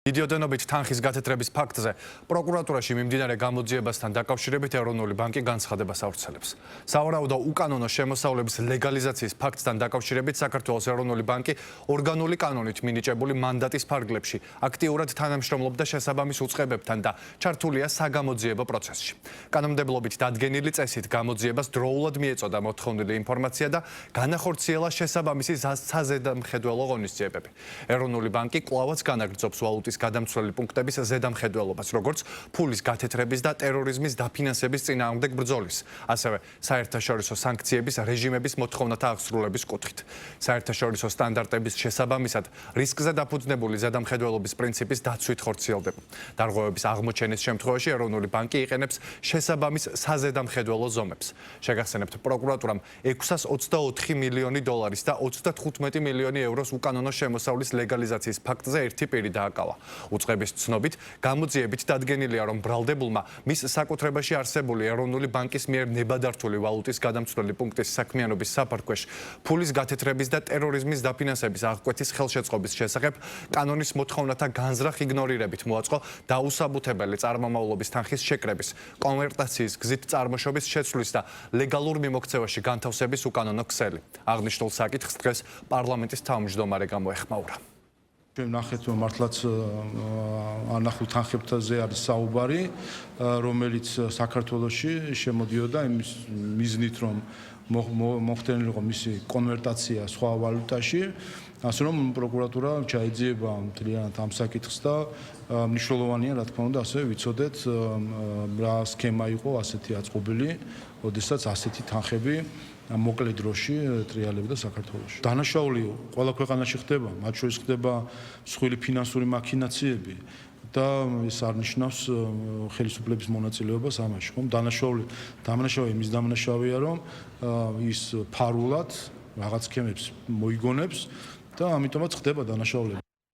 იდიოდენობით თანხის გათეთრების ფაქტზე პროკურატურაში მიმდინარე გამოძიებასთან დაკავშირებით ეროვნული ბანკი განცხადებას ავრცელებს. სავარაუდო უკანონო შემოსავლების ლეგალიზაციის ფაქტთან დაკავშირებით საქართველოს ეროვნული ბანკი ორგანული კანონით მინიჭებული მანდატის ფარგლებში აქტიურად თანამშრომლობდა შესაბამის უწყებებთან და ჩართულია საგამოძიებო პროცესში. კანონმდებლობით დადგენილი წესით გამოძიებას დროულად მიეწოდა მოთხოვნილი ინფორმაცია და განახორციელა შესაბამისი საზედამხედველო ღონისძიებები. ეროვნული ბანკი კვლავაც განაგრძობს ვალუტის გადამცვლელი პუნქტების ზედამხედველობას, როგორც ფულის გათეთრების და ტერორიზმის დაფინანსების წინააღმდეგ ბრძოლის, ასევე საერთაშორისო სანქციების რეჟიმების მოთხოვნათა აღსრულების კუთხით. საერთაშორისო სტანდარტების შესაბამისად რისკზე დაფუძნებული ზედამხედველობის პრინციპის დაცვით ხორციელდება. დარღვევების აღმოჩენის შემთხვევაში ეროვნული ბანკი იყენებს შესაბამის საზედამხედველო ზომებს. შეგახსენებთ, პროკურატურამ 624 მილიონი დოლარის და 35 მილიონი ევროს უკანონო შემოსავლის ლეგალიზაციის ფაქტზე ერთი პირი დააკავა. უწყების ცნობით, გამოძიებით დადგენილია, რომ ბრალდებულმა მის საკუთრებაში არსებული ეროვნული ბანკის მიერ ნებადართული ვალუტის გადამცვლელი პუნქტის საქმიანობის საფარქვეშ ფულის გათეთრების და ტერორიზმის დაფინანსების აღკვეთის ხელშეწყობის შესახებ კანონის მოთხოვნათა განზრახ იგნორირებით მოაწყო დაუსაბუთებელი წარმომავლობის თანხის შეკრების, კონვერტაციის გზით წარმოშობის შეცვლის და ლეგალურ მიმოქცევაში განთავსების უკანონო ქსელი. აღნიშნულ საკითხს დღეს პარლამენტის თავმჯდომარე გამოეხმაურა. ნახეთ, რომ მართლაც ანახულ თანხებზე არის საუბარი, რომელიც საქართველოში შემოდიოდა იმის მიზნით, რომ მოხდენილიყო მისი კონვერტაცია სხვა ვალუტაში, ასე რომ პროკურატურა ჩაეძიება მთლიანად ამ საკითხს და მნიშვნელოვანია, რა თქმა უნდა, ასე ვიცოდეთ, რა სქემა იყო ასეთი აწყობილი, ოდესაც ასეთი თანხები მოკლე დროში ტრიალებდა საქართველოში. დანაშაული ყველა ქვეყანაში ხდება, მათ შორის ხდება მსხვილი ფინანსური მაქინაციები და ეს არ ნიშნავს ხელისუფლების მონაწილეობას ამაში. ხომ დამნაშავე იმის დამნაშავეა, რომ ის ფარულად რაღაც სქემებს მოიგონებს და ამიტომაც ხდება დანაშაულები.